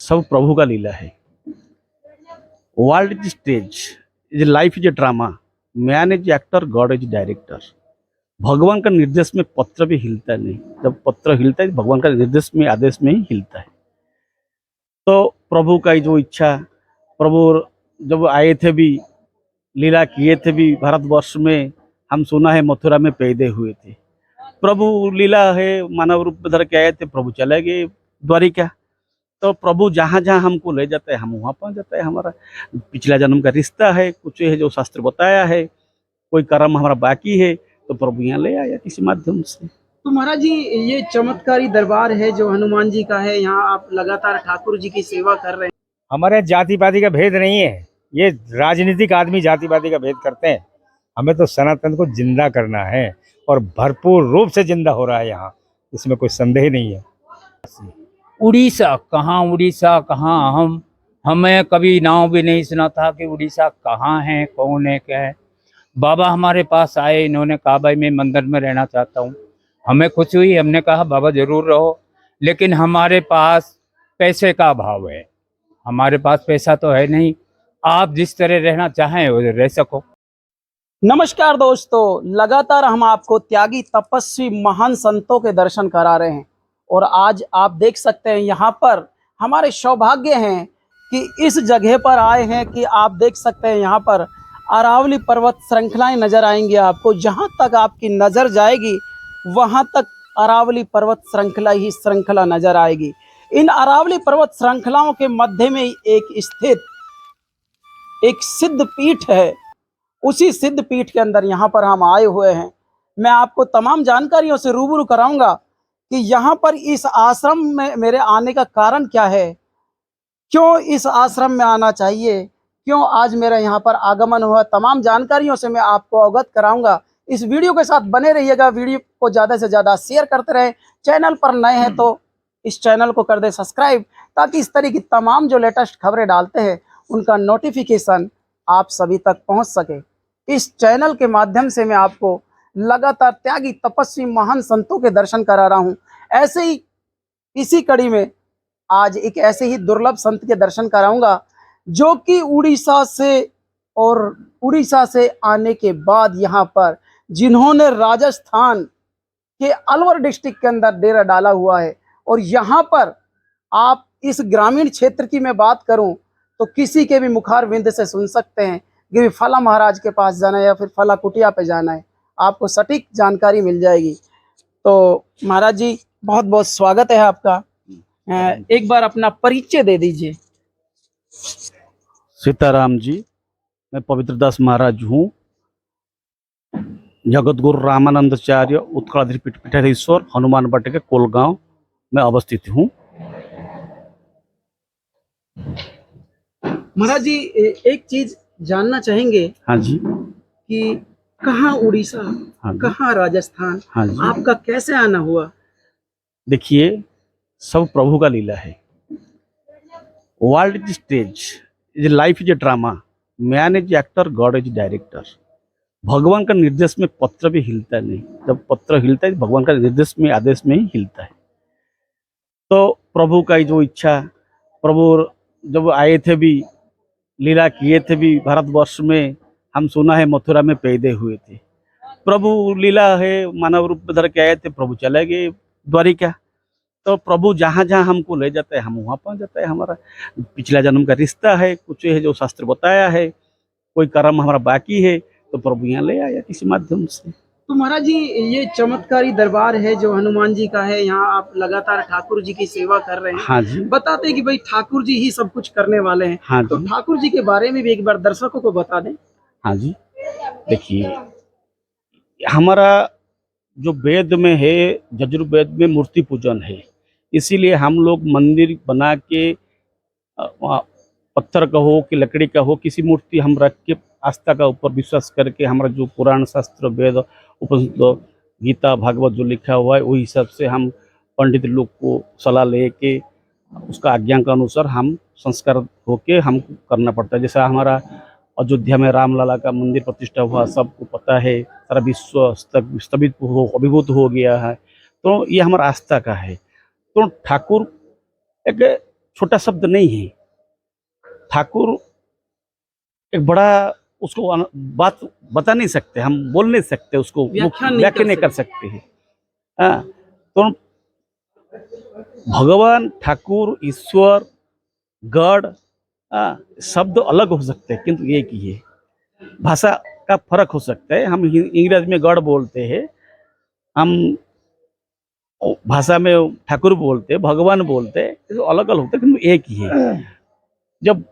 सब प्रभु का लीला है। World is stage, is life is a drama, man is actor, God is director. भगवान का निर्देश में पत्र भी हिलता नहीं, जब पत्र हिलता है भगवान का निर्देश में आदेश में ही हिलता है। तो प्रभु का जो इच्छा, प्रभु जब आए थे भी, लीला किए थे भी भारतवर्ष में, हम सुना है मथुरा में पैदा हुए थे। प्रभु लीला है, मानव रूप धर के आए थे, प्रभु चले गए द्वारिका। तो प्रभु जहाँ जहाँ हमको ले जाता है हम वहाँ पहुँच जाता है। हमारा पिछला जन्म का रिश्ता है, कुछ है जो शास्त्र बताया है, कोई कर्म हमारा बाकी है तो प्रभु यहाँ ले आया किसी माध्यम से। तो महाराज जी, ये चमत्कारी दरबार है जो हनुमान जी का है, यहाँ आप लगातार ठाकुर जी की सेवा कर रहे हैं। हमारे जाति पाति का भेद नहीं है, ये राजनीतिक आदमी जाति पाति का भेद करते हैं। हमें तो सनातन को जिंदा करना है और भरपूर रूप से जिंदा हो रहा है यहाँ, इसमें कोई संदेह नहीं है। उड़ीसा कहाँ हम, हमें कभी नाम भी नहीं सुना था कि उड़ीसा कहाँ है, कौन है, क्या है। बाबा हमारे पास आए, इन्होंने कहा भाई मैं मंदिर में रहना चाहता हूँ। हमें खुश हुई, हमने कहा बाबा जरूर रहो, लेकिन हमारे पास पैसे का अभाव है। हमारे पास पैसा तो है नहीं, आप जिस तरह रहना चाहें वो रह सको। नमस्कार दोस्तों, लगातार हम आपको त्यागी तपस्वी महान संतों के दर्शन करा रहे हैं और आज आप देख सकते हैं यहाँ पर हमारे सौभाग्य हैं कि इस जगह पर आए हैं कि आप देख सकते हैं यहाँ पर अरावली पर्वत श्रृंखलाएं नजर आएंगी आपको। जहाँ तक आपकी नजर जाएगी वहाँ तक अरावली पर्वत श्रृंखला ही श्रृंखला नजर आएगी। इन अरावली पर्वत श्रृंखलाओं के मध्य में एक स्थित एक सिद्ध पीठ है। उसी सिद्ध पीठ के अंदर यहाँ पर हम आए हुए हैं। मैं आपको तमाम जानकारियों से रूबरू कराऊंगा कि यहाँ पर इस आश्रम में मेरे आने का कारण क्या है, क्यों इस आश्रम में आना चाहिए, क्यों आज मेरा यहाँ पर आगमन हुआ। तमाम जानकारियों से मैं आपको अवगत कराऊंगा। इस वीडियो के साथ बने रहिएगा, वीडियो को ज़्यादा से ज़्यादा शेयर करते रहें। चैनल पर नए हैं तो इस चैनल को कर दे सब्सक्राइब, ताकि इस तरह की तमाम जो लेटेस्ट खबरें डालते हैं उनका नोटिफिकेशन आप सभी तक पहुँच सके। इस चैनल के माध्यम से मैं आपको लगातार त्यागी तपस्वी महान संतों के दर्शन करा रहा हूँ। ऐसे ही इसी कड़ी में आज एक ऐसे ही दुर्लभ संत के दर्शन कराऊंगा जो कि उड़ीसा से आने के बाद यहाँ पर जिन्होंने राजस्थान के अलवर डिस्ट्रिक्ट के अंदर डेरा डाला हुआ है। और यहाँ पर आप इस ग्रामीण क्षेत्र की मैं बात करूँ तो किसी के भी मुखार विंद से सुन सकते हैं कि फला महाराज के पास जाना है या फिर फला कुटिया पे जाना है, आपको सटीक जानकारी मिल जाएगी। तो महाराज जी, बहुत बहुत स्वागत है आपका। एक बार अपना परिचय दे दीजिए। सीताराम जी, मैं पवित्र दास महाराज हूँ। जगत गुरु रामानंदाचार्य उत्कलाधीश पीठाधीश्वर हनुमान बट के कोलगांव में अवस्थित हूँ। महाराज जी, एक चीज जानना चाहेंगे। हाँ जी। कि कहाँ उड़ीसा, हाँ जी। कहाँ राजस्थान, हाँ जी। आपका कैसे आना हुआ? देखिए, सब प्रभु का लीला है। World is stage, is life is a drama, man is actor, God is director. भगवान का निर्देश में पत्र भी हिलता नहीं, जब पत्र हिलता है भगवान का निर्देश में आदेश में ही हिलता है। तो प्रभु का जो इच्छा, प्रभु जब आए थे भी, लीला किए थे भी भारतवर्ष में, हम सुना है मथुरा में पैदा हुए थे। प्रभु लीला है, मानव रूप धर के आए थे, प्रभु चले गए द्वारिका। तो प्रभु जहाँ जहाँ हमको ले जाता है हम वहाँ पहुँच जाता है। हमारा पिछला जन्म का रिश्ता है, कुछ है जो शास्त्र बताया है, कोई कर्म हमारा बाकी है तो प्रभु यहाँ ले आया किसी माध्यम से। तो महाराज जी, ये चमत्कारी दरबार है जो हनुमान जी का है, यहाँ आप लगातार ठाकुर जी की सेवा कर रहे हैं। हाँ जी। बताते हैं कि भाई ठाकुर जी ही सब कुछ करने वाले हैं। हाँ तो जी। ठाकुर जी के बारे में भी एक बार दर्शकों को बता दें। हाँ जी, देखिए, हमारा जो वेद में है, यजुर्वेद में मूर्ति पूजन है, इसीलिए हम लोग मंदिर बना के पत्थर का हो कि लकड़ी का हो, किसी मूर्ति हम रख के आस्था का ऊपर विश्वास करके हमारा जो पुराण शास्त्र वेद उपनिषद गीता भागवत जो लिखा हुआ है वही हिसाब से हम पंडित लोग को सलाह लेके उसका आज्ञा के अनुसार हम संस्कार होके हमको करना पड़ता है। जैसा हमारा अयोध्या में रामलला का मंदिर प्रतिष्ठा हुआ, सबको पता है, सारा विश्व स्तभित हो अभिभूत हो गया है। तो ये हमारा आस्था का है। तो ठाकुर एक छोटा शब्द नहीं है। ठाकुर एक बड़ा, उसको बात बता नहीं सकते, हम बोल नहीं सकते, उसको व्याख्या नहीं कर सकते हैं। हाँ, तो भगवान, ठाकुर, ईश्वर, गॉड, शब्द अलग हो सकते हैं किंतु एक ही है। भाषा का फर्क हो सकता है, हम इंग्लिश में गॉड बोलते हैं, हम भाषा में ठाकुर बोलते हैं, भगवान बोलते हैं, तो अलग अलग होते हैं किंतु एक ही है। जब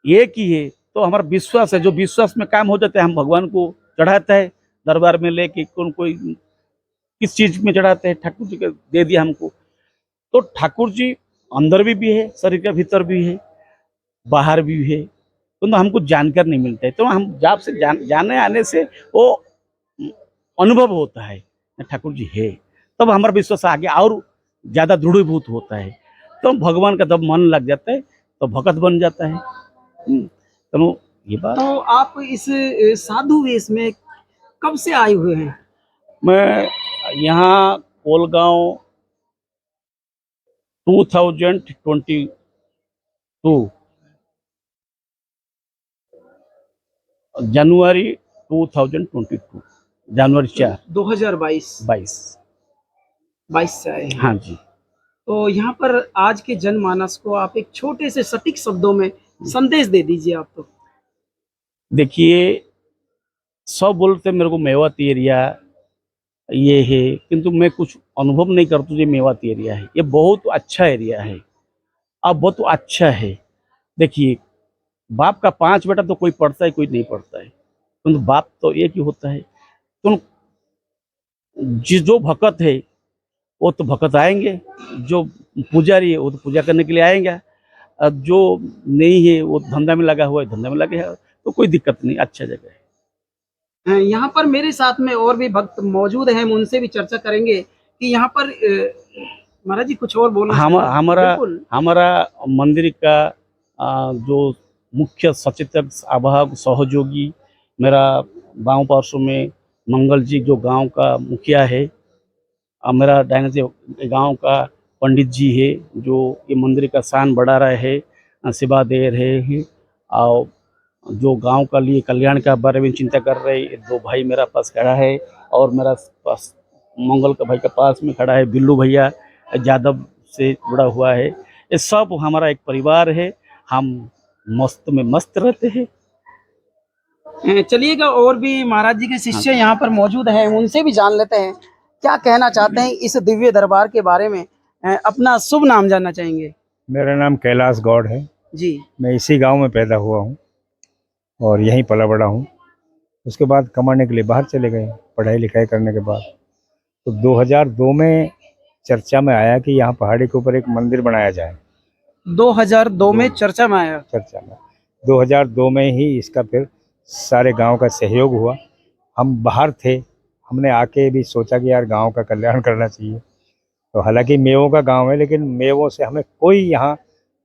एक ही है तो हमारा विश्वास है, जो विश्वास में काम हो जाता है, हम भगवान को चढ़ाते हैं दरबार में लेके, कोई किस चीज में चढ़ाते हैं, ठाकुर जी के दे दिया हमको। तो ठाकुर जी अंदर भी है, शरीर के भीतर भी है, बाहर भी है, तो हमको जानकर नहीं मिलता है। तो हम जब से जाने आने से वो अनुभव होता है ठाकुर जी है, तब हमारा विश्वास आगे और ज्यादा दृढ़ीभूत होता है। तो भगवान का जब मन लग जाता है तो भगत बन जाता है। तो ये बात। तो आप इस साधु वेश में कब से आए हुए हैं? मैं यहाँ कोलगांव 2022 जनवरी 2022 जनवरी 4 2022 से आए हैं। हाँ जी। तो यहाँ पर आज के जनमानस को आप एक छोटे से सटीक शब्दों में संदेश दे दीजिए आप। तो देखिए, सब बोलते मेरे को मेवाती एरिया ये है, किंतु मैं कुछ अनुभव नहीं करता ये मेवाती एरिया है। ये बहुत अच्छा एरिया है, अब बहुत अच्छा है। देखिए, बाप का 5 बेटा तो कोई पढ़ता है, कोई नहीं पढ़ता है, किंतु बाप तो एक ही होता है। तो जो भक्त है वो तो भक्त आएंगे, जो पुजारी है वो तो पूजा करने के लिए आएंगे, जो नहीं है वो धंधा में लगा हुआ है, धंधा में लगे है, तो कोई दिक्कत नहीं, अच्छा जगह है। यहाँ पर मेरे साथ में और भी भक्त मौजूद हैं, हम उनसे भी चर्चा करेंगे कि यहाँ पर महाराज जी कुछ और बोलना हमारा मंदिर का जो मुख्य सचेतक आवाहक सहयोगी मेरा गांव पार्श्व में मंगल जी, जो गांव का मुखिया है, मेरा डायना जी गाँव का पंडित जी है, जो ये मंदिर का शान बढ़ा रहे हैं, सेवा दे रहे हैं, और जो गांव का लिए कल्याण का बारे में चिंता कर रहे हैं। 2 भाई मेरा पास खड़ा है, और मेरा पास मंगल का भाई के पास में खड़ा है बिल्लू भैया, यादव से जुड़ा हुआ है। ये सब हमारा एक परिवार है, हम मस्त में मस्त रहते हैं। चलिएगा, और भी महाराज जी के शिष्य यहाँ पर मौजूद हैं, उनसे भी जान लेते हैं क्या कहना चाहते हैं इस दिव्य दरबार के बारे में। अपना शुभ नाम जानना चाहेंगे। मेरा नाम कैलाश गौड़ है जी। मैं इसी गांव में पैदा हुआ हूं और यहीं पला बड़ा हूं। उसके बाद कमाने के लिए बाहर चले गए, पढ़ाई लिखाई करने के बाद। तो 2002 में चर्चा में आया कि यहाँ पहाड़ी के ऊपर एक मंदिर बनाया जाए। 2002 में चर्चा में आया। 2002 में ही इसका फिर सारे गांव का सहयोग हुआ। हम बाहर थे, हमने आके भी सोचा कि यार गांव का कल्याण करना चाहिए। तो हालांकि मेवों का गांव है, लेकिन मेवों से हमें कोई यहाँ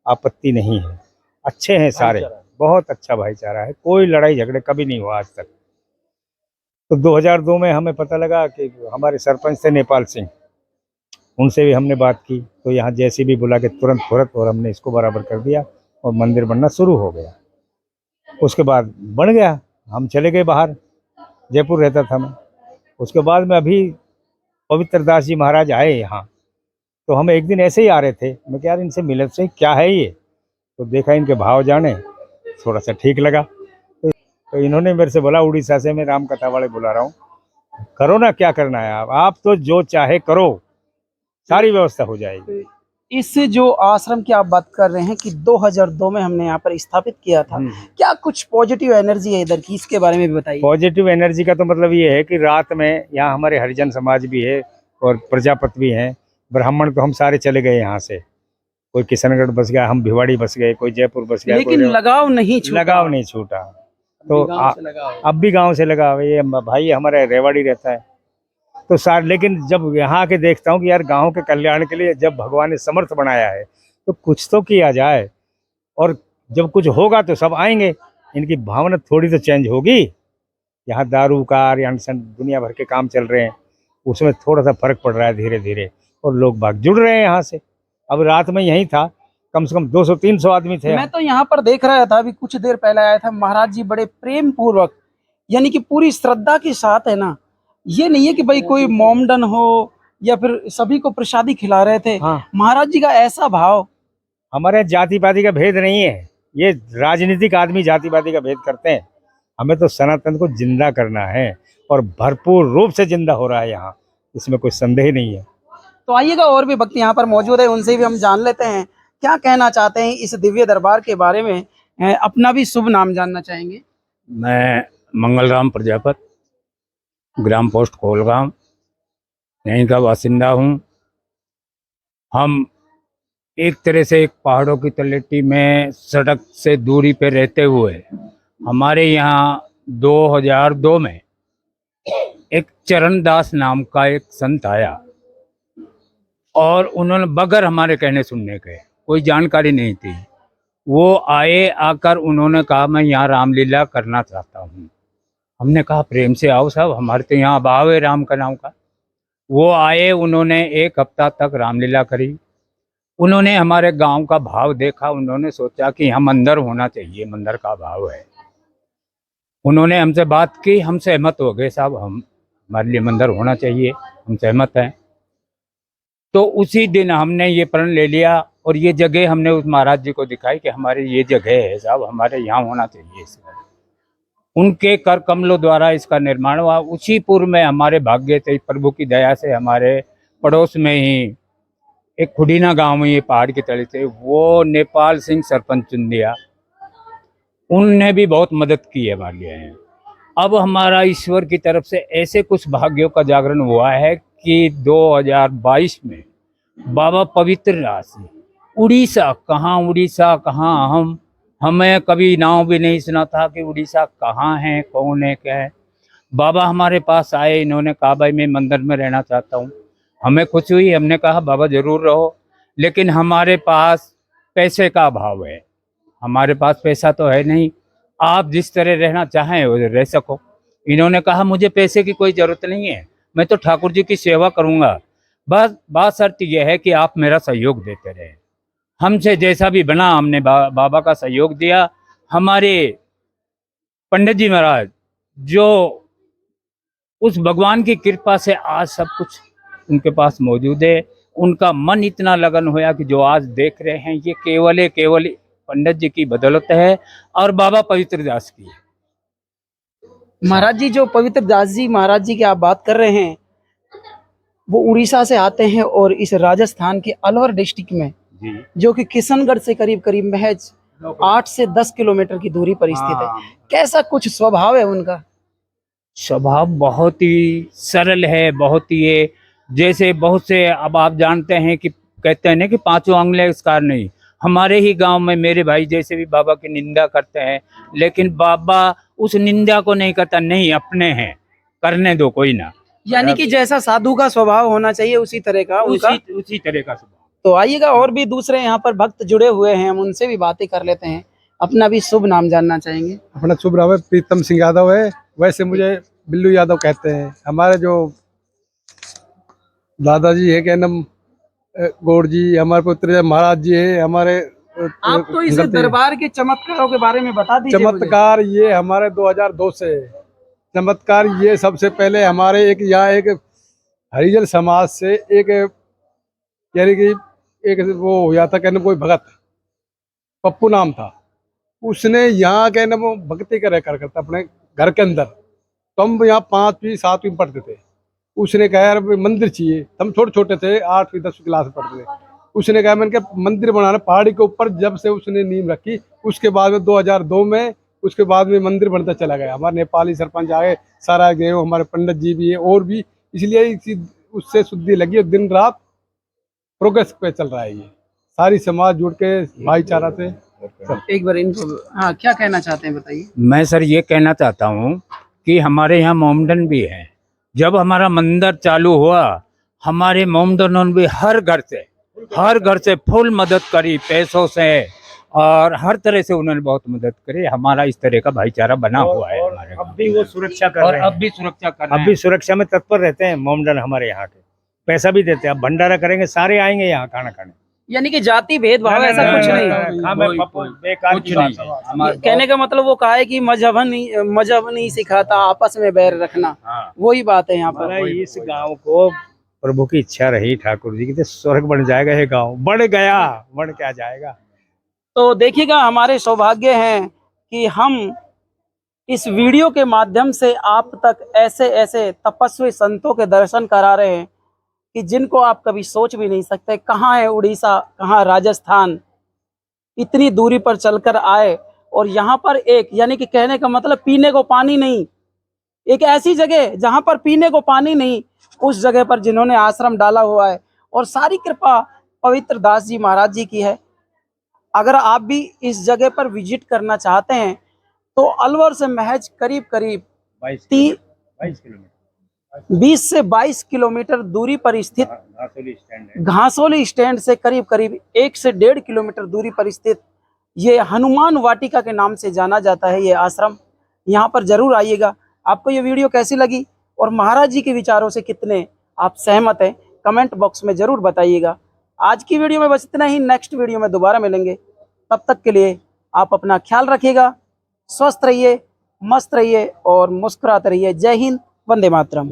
आपत्ति नहीं है, अच्छे हैं सारे, बहुत अच्छा भाईचारा है, कोई लड़ाई झगड़े कभी नहीं हुआ आज तक। तो 2002 में हमें पता लगा कि हमारे सरपंच थे नेपाल सिंह, उनसे भी हमने बात की, तो यहाँ जैसे भी बुला के तुरंत और हमने इसको बराबर कर दिया और मंदिर बनना शुरू हो गया। उसके बाद बन गया, हम चले गए बाहर, जयपुर रहता था मैं। उसके बाद में अभी पवित्र दास जी महाराज आए यहाँ, तो हम एक दिन ऐसे ही आ रहे थे, मैं क्या यार इनसे मिले से क्या है ये, तो देखा इनके भाव जाने, थोड़ा सा ठीक लगा। तो इन्होंने मेरे से बोला, उड़ीसा से मैं राम कथा वाले बुला रहा हूँ, करो ना, क्या करना है आप तो जो चाहे करो, सारी व्यवस्था हो जाएगी। इस जो आश्रम की आप बात कर रहे हैं कि 2002 में हमने यहाँ पर स्थापित किया था, क्या कुछ पॉजिटिव एनर्जी है इधर की, इसके बारे में भी बताइए। पॉजिटिव एनर्जी का तो मतलब ये है कि रात में यहाँ हमारे हरिजन समाज भी है और प्रजापति भी हैं, ब्राह्मण तो हम सारे चले गए यहाँ से, कोई किशनगढ़ बस गया, हम भिवाड़ी बस गए, कोई जयपुर बस गया, लेकिन लगाव नहीं छूटा। तो अब भी गाँव से लगाव। ये भाई हमारा रेवाड़ी रहता है, तो लेकिन जब यहाँ आके देखता हूँ कि यार गांव के कल्याण के लिए जब भगवान ने समर्थ बनाया है तो कुछ तो किया जाए, और जब कुछ होगा तो सब आएंगे। इनकी भावना थोड़ी तो चेंज होगी। यहाँ दारू कार या दुनिया भर के काम चल रहे हैं, उसमें थोड़ा सा फर्क पड़ रहा है धीरे धीरे, और लोग भाग जुड़ रहे हैं यहाँ से। अब रात में यहीं था, कम से कम 200-300 आदमी थे। मैं तो यहाँ पर देख रहा था, अभी कुछ देर पहले आया था, महाराज जी बड़े प्रेम पूर्वक, यानी कि पूरी श्रद्धा के साथ, है ना, ये नहीं है कि भाई कोई मोमडन हो या फिर सभी को प्रसादी खिला रहे थे। हाँ, महाराज जी का ऐसा भाव। हमारे जाति पाति का भेद नहीं है, ये राजनीतिक आदमी जाति पाति का भेद करते हैं। हमें तो सनातन को जिंदा करना है और भरपूर रूप से जिंदा हो रहा है यहाँ, इसमें कोई संदेह नहीं है। तो आइएगा, और भी भक्त यहाँ पर मौजूद है, उनसे भी हम जान लेते हैं क्या कहना चाहते हैं इस दिव्य दरबार के बारे में। अपना भी शुभ नाम जानना चाहेंगे। मैं मंगलराम प्रजापत, ग्राम पोस्ट कोलगांव, यहीं का बासिंदा हूँ। हम एक तरह से एक पहाड़ों की तलहटी में सड़क से दूरी पे रहते हुए, हमारे यहाँ 2002 में एक चरणदास नाम का एक संत आया और उन्होंने बगैर हमारे कहने सुनने के, कोई जानकारी नहीं थी, वो आए, आकर उन्होंने कहा मैं यहाँ रामलीला करना चाहता हूँ। हमने कहा प्रेम से आओ साहब, हमारे तो यहाँ भाव है राम का नाम का। वो आए, उन्होंने 1 हफ्ता तक रामलीला करी। उन्होंने हमारे गांव का भाव देखा, उन्होंने सोचा कि हम मंदिर होना चाहिए, मंदिर का भाव है। उन्होंने हमसे बात की, हम सहमत हो गए साहब, हम हमारे लिए मंदिर होना चाहिए, हम सहमत हैं। तो उसी दिन हमने ये प्रण ले लिया और ये जगह हमने उस महाराज जी को दिखाई कि हमारी ये जगह है साहब, हमारे यहाँ होना चाहिए इसका। उनके कर कमलों द्वारा इसका निर्माण हुआ। उसी पूर्व में हमारे भाग्य से, प्रभु की दया से, हमारे पड़ोस में ही एक खुडीना गांव में, ये पहाड़ की तले से, वो नेपाल सिंह सरपंच चुन दिया, उनने भी बहुत मदद की है हमारे लिए। अब हमारा ईश्वर की तरफ से ऐसे कुछ भाग्यों का जागरण हुआ है कि 2022 में बाबा पवित्र दास उड़ीसा कहाँ हम, हमें कभी नाम भी नहीं सुना था कि उड़ीसा कहाँ है, कौन है, क्या है। बाबा हमारे पास आए, इन्होंने कहा भाई मैं मंदिर में रहना चाहता हूँ। हमें खुशी हुई, हमने कहा बाबा जरूर रहो, लेकिन हमारे पास पैसे का अभाव है, हमारे पास पैसा तो है नहीं, आप जिस तरह रहना चाहें वो रह सको। इन्होंने कहा मुझे पैसे की कोई ज़रूरत नहीं है, मैं तो ठाकुर जी की सेवा करूँगा, बस बात शर्त यह है कि आप मेरा सहयोग देते रहे। हमसे जैसा भी बना हमने बाबा का सहयोग दिया। हमारे पंडित जी महाराज जो उस भगवान की कृपा से आज सब कुछ उनके पास मौजूद है, उनका मन इतना लगन होया कि जो आज देख रहे हैं ये केवल पंडित जी की बदौलत है और बाबा पवित्र दास की है। महाराज जी, जो पवित्र दास जी महाराज जी की आप बात कर रहे हैं, वो उड़ीसा से आते हैं और इस राजस्थान के अलवर डिस्ट्रिक्ट में, जो कि किशनगढ़ से करीब महज 8 से 10 किलोमीटर की दूरी पर स्थित है, कैसा कुछ स्वभाव है उनका? स्वभाव बहुत ही सरल है, बहुत ही ये, जैसे बहुत से अब आप जानते हैं कि कहते हैं ना कि 5 आंगुलें इसकार नहीं। हमारे ही गांव में मेरे भाई जैसे भी बाबा की निंदा करते हैं, लेकिन बाबा उस निंदा को नहीं करता, नहीं अपने हैं, करने दो कोई ना। यानी कि जैसा साधु का स्वभाव होना चाहिए उसी तरह का उनका, उसी तरह का स्वभाव। तो आइएगा, और भी दूसरे यहाँ पर भक्त जुड़े हुए हैं, हम उनसे भी बातें कर लेते हैं। अपना भी शुभ नाम जानना चाहेंगे। अपना शुभ नाम है प्रीतम सिंह यादव है, वैसे मुझे बिल्लू यादव कहते हैं। हमारे जो दादाजी है, क्या नाम, गौड़ जी, हमारे पुत्र महाराज जी है हमारे। आप तो इस दरबार के चमत्कारों के बारे में बता दीजिए। चमत्कार ये हमारे 2002 से चमत्कार, ये सबसे पहले हमारे यहाँ एक हरिजन समाज से एक यानी कि एक वो हुआ था, कहने कोई भगत पप्पू नाम था, उसने यहाँ कहने वो भक्ति करता अपने घर के अंदर। तो हम यहाँ 5वीं 7वीं पढ़ते थे। उसने कहा यार मंदिर चाहिए, हम छोटे थे, 8वीं 10वीं क्लास में पढ़ते थे। उसने कहा मैंने कहा मंदिर बनाना पहाड़ी के ऊपर। जब से उसने नींव रखी, उसके बाद में 2002 में उसके बाद में मंदिर बनता चला गया। हमारे नेपाली सरपंच आए, सारा गए, हमारे पंडित जी भी है और भी, इसलिए उससे शुद्धि लगी और दिन रात प्रोग्रेस पे चल रहा है। ये सारी समाज जुड़ के भाईचारा से। एक बार इनको, हाँ, क्या कहना चाहते हैं बताइए। मैं सर ये कहना चाहता हूँ कि हमारे यहाँ मोमडन भी है। जब हमारा मंदिर चालू हुआ, हमारे मोमडनों ने भी हर घर से फुल मदद करी, पैसों से और हर तरह से उन्होंने बहुत मदद करी। हमारा इस तरह का भाईचारा बना हुआ है हमारे। अब भी वो सुरक्षा कर और रहे हैं, अब भी सुरक्षा कर रहे अब हैं। भी सुरक्षा में तत्पर रहते हैं मोमडन हमारे यहाँ के। पैसा भी देते हैं, अब भंडारा करेंगे, सारे आएंगे यहाँ खाना खाने। यानी कि जाति भेदभाव ऐसा कुछ नहीं। हाँ, मैं कोई- पप्पू कोई- बेकार कुछ की नहीं बात है। है। हमारे कहने का मतलब वो कहा है कि मजहब नहीं सिखाता आपस में बैर रखना, हाँ, वही बात है यहाँ पर। हमारा इस गांव को प्रभु की इच्छा रही ठाकुर जी की, तो स्वर्ग बन जाएगा ये गांव, बढ़ गया, बढ़ क्या जाएगा। तो देखिएगा, हमारे सौभाग्य हैं कि हम इस वीडियो के माध्यम से आप तक ऐसे ऐसे तपस्वी संतों के दर्शन करा रहे हैं कि जिनको आप कभी सोच भी नहीं सकते। कहाँ है उड़ीसा, कहाँ राजस्थान, इतनी दूरी पर चलकर आए और यहाँ पर एक, यानी कि कहने का मतलब पीने को पानी नहीं, एक ऐसी जगह जहाँ पर पीने को पानी नहीं, उस जगह पर जिन्होंने आश्रम डाला हुआ है। और सारी कृपा पवित्र दास जी महाराज जी की है। अगर आप भी इस जगह पर विजिट करना चाहते हैं तो अलवर से महज करीब करीब 22 किलोमीटर 20 से 22 किलोमीटर दूरी पर स्थित घासोली स्टैंड है। घासोली स्टैंड से करीब करीब 1 से 1.5 किलोमीटर दूरी पर स्थित ये हनुमान वाटिका के नाम से जाना जाता है ये आश्रम। यहाँ पर जरूर आइएगा। आपको ये वीडियो कैसी लगी और महाराज जी के विचारों से कितने आप सहमत हैं, कमेंट बॉक्स में जरूर बताइएगा। आज की वीडियो में बस इतना ही। नेक्स्ट वीडियो में दोबारा मिलेंगे। तब तक के लिए आप अपना ख्याल रखिएगा, स्वस्थ रहिए, मस्त रहिए और मुस्कुराते रहिए। जय हिंद, वंदे मातरम।